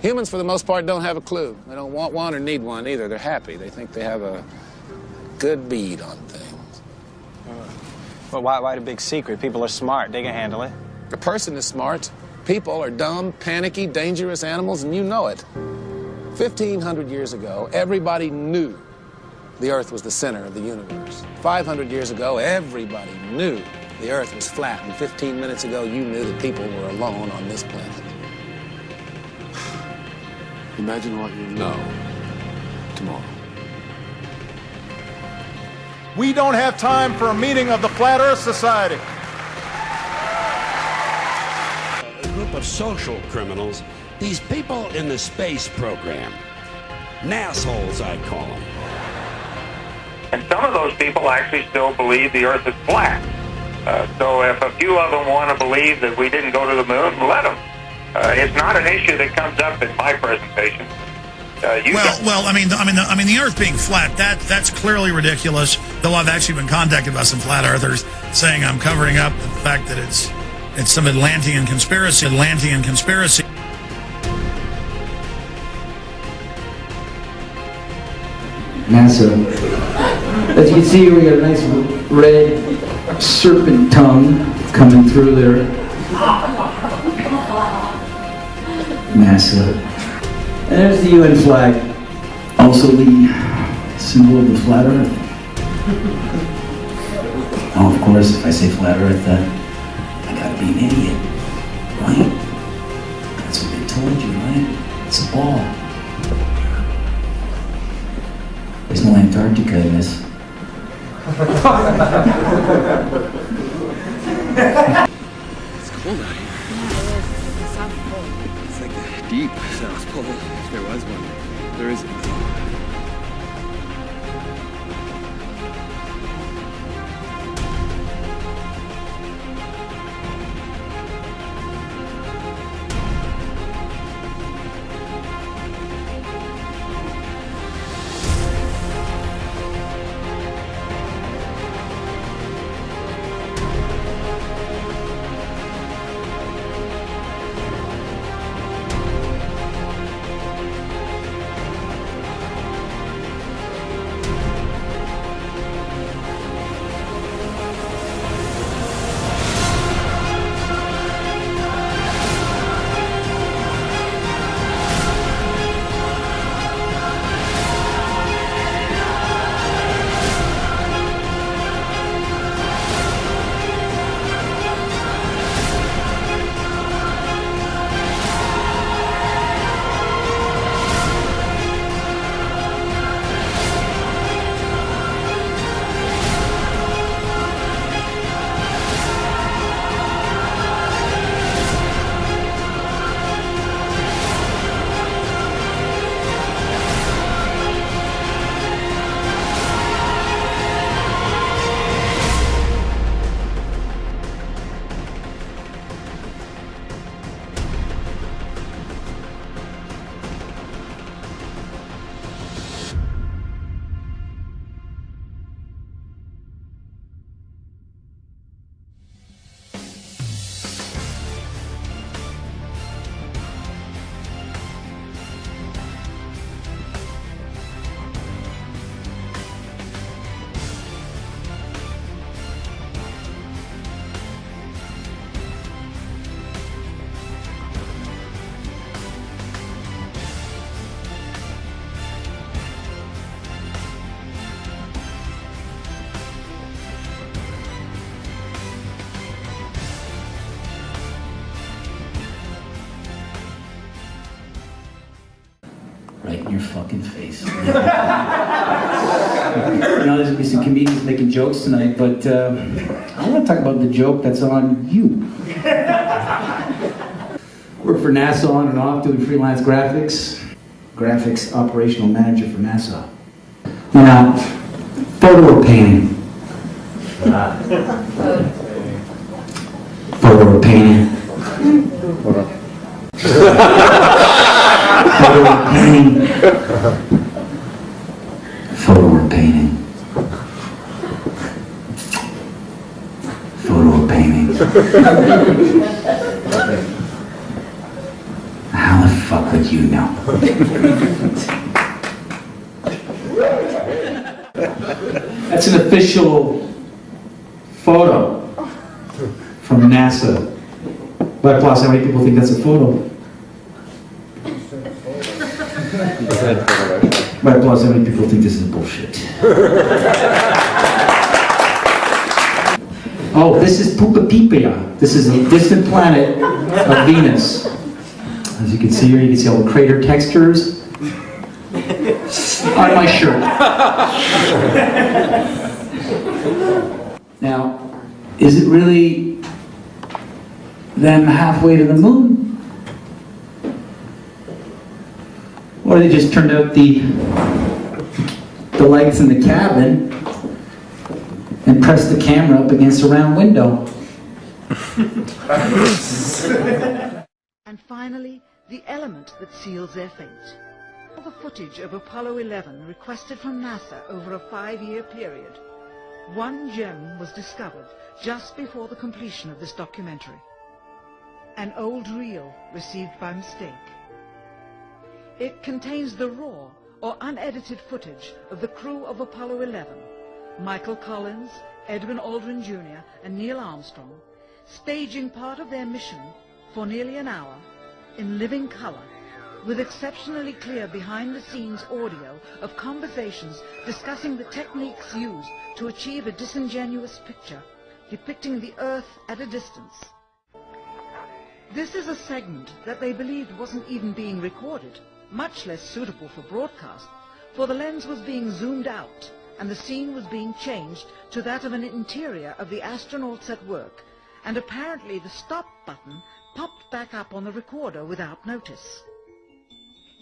Humans, for the most part, don't have a clue. They don't want one or need one either. They're happy. They think they have a good bead on things. Well, why the big secret? People are smart. They can handle it. A person is smart. People are dumb, panicky, dangerous animals, and you know it. 1,500 years ago, everybody knew the Earth was the center of the universe. 500 years ago, everybody knew the Earth was flat. And 15 minutes ago, you knew that people were alone on this planet. Imagine what you'll know tomorrow. We don't have time for a meeting of the Flat Earth Society. A group of social criminals, these people in the space program. Nassholes, I call them. And some of those people actually still believe the Earth is flat. So if a few of them want to believe that we didn't go to the moon, let them. It's not an issue that comes up in my presentation. The Earth being flat, that's clearly ridiculous. Though I've actually been contacted by some flat earthers saying I'm covering up the fact that it's some Atlantean conspiracy. NASA. As you can see, we got a nice red serpent tongue coming through there. NASA. And there's the UN flag, also the symbol of the flat Earth. Oh, of course, if I say flat Earth, I gotta be an idiot, right? That's what they told you, right? It's a ball. There's no Antarctica in this. It's cold out here. It's like the deep South Pole, if there was one. There isn't. Right in your fucking face. You know, there's gonna be some comedians making jokes tonight, but I want to talk about the joke that's on you. Work for NASA on and off, doing freelance graphics. Graphics operational manager for NASA. Now, photo or painting? Photo or painting? Photo or painting? Photo or painting? Photo or painting? How the fuck would you know? That's an official photo from NASA. But plus, how many people think that's a photo? But plus, how many people think this is bullshit? Oh, this is Pucapipia. This is a distant planet of Venus. As you can see here, you can see all the crater textures on my shirt. Now, is it really them halfway to the moon? Or they just turned out the lights in the cabin and pressed the camera up against a round window? And finally, the element that seals their fate. All the footage of Apollo 11 requested from NASA over a 5-year period. One gem was discovered just before the completion of this documentary. An old reel received by mistake. It contains the raw or unedited footage of the crew of Apollo 11, Michael Collins, Edwin Aldrin Jr. and Neil Armstrong, staging part of their mission for nearly an hour in living color, with exceptionally clear behind-the-scenes audio of conversations discussing the techniques used to achieve a disingenuous picture depicting the Earth at a distance. This is a segment that they believed wasn't even being recorded, much less suitable for broadcast, for the lens was being zoomed out and the scene was being changed to that of an interior of the astronauts at work, and apparently the stop button popped back up on the recorder without notice.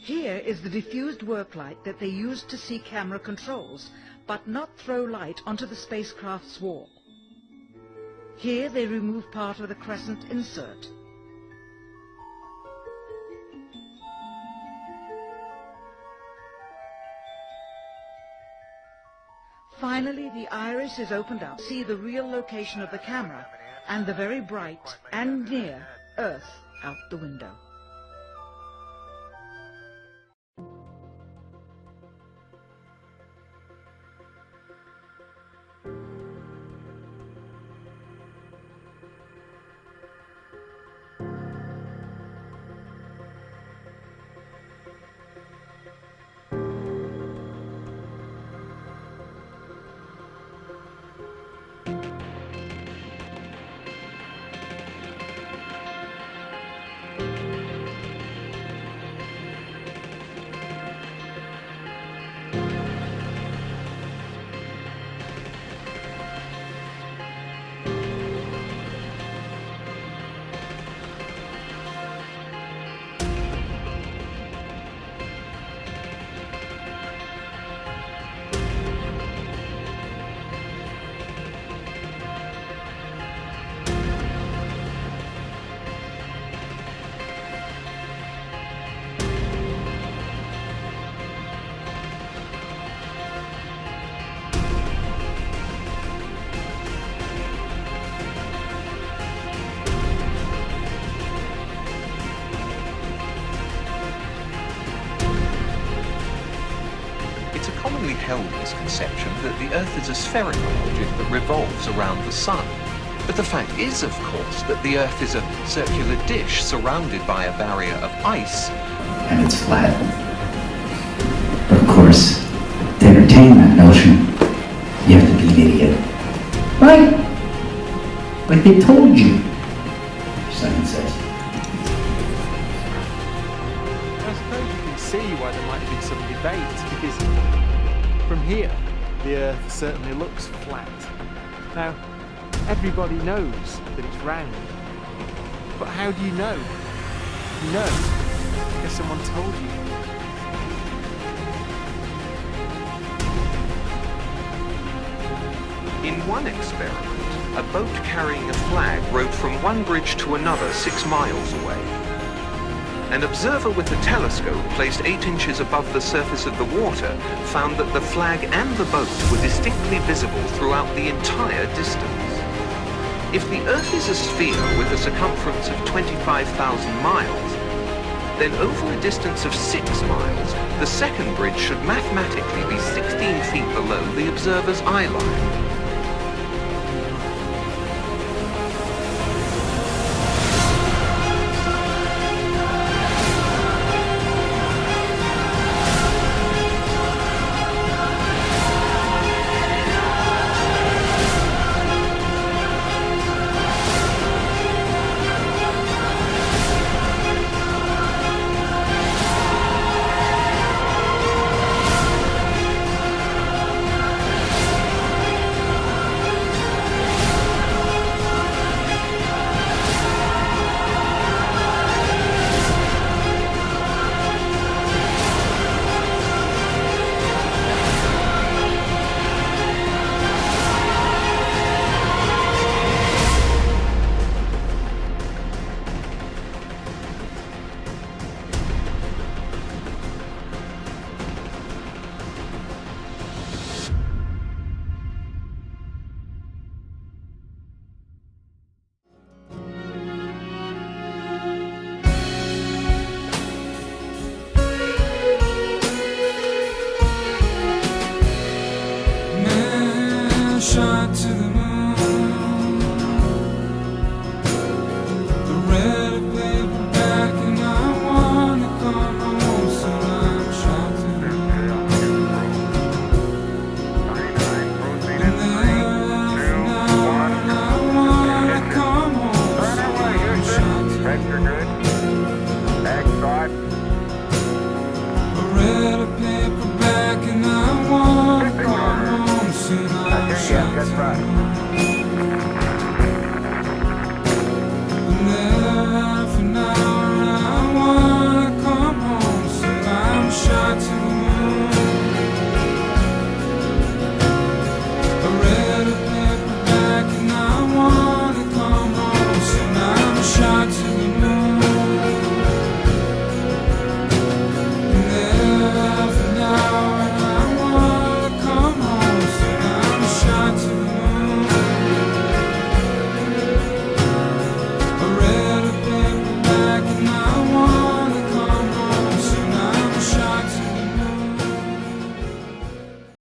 Here is the diffused work light that they used to see camera controls, but not throw light onto the spacecraft's wall. Here they remove part of the crescent insert. Finally, the iris is opened up to see the real location of the camera and the very bright and near Earth out the window. It's a commonly held misconception that the Earth is a spherical object that revolves around the Sun. But the fact is, of course, that the Earth is a circular dish surrounded by a barrier of ice. And it's flat. But of course, to entertain that notion, you have to be an idiot. Right? Like they told you. Simon says. I suppose you can see why there might be some debate, because from here, the Earth certainly looks flat. Now, everybody knows that it's round. But how do you know? You know because someone told you. In one experiment, a boat carrying a flag rowed from one bridge to another 6 miles away. An observer with a telescope placed 8 inches above the surface of the water found that the flag and the boat were distinctly visible throughout the entire distance. If the Earth is a sphere with a circumference of 25,000 miles, then over a distance of 6 miles, the second bridge should mathematically be 16 feet below the observer's eye line.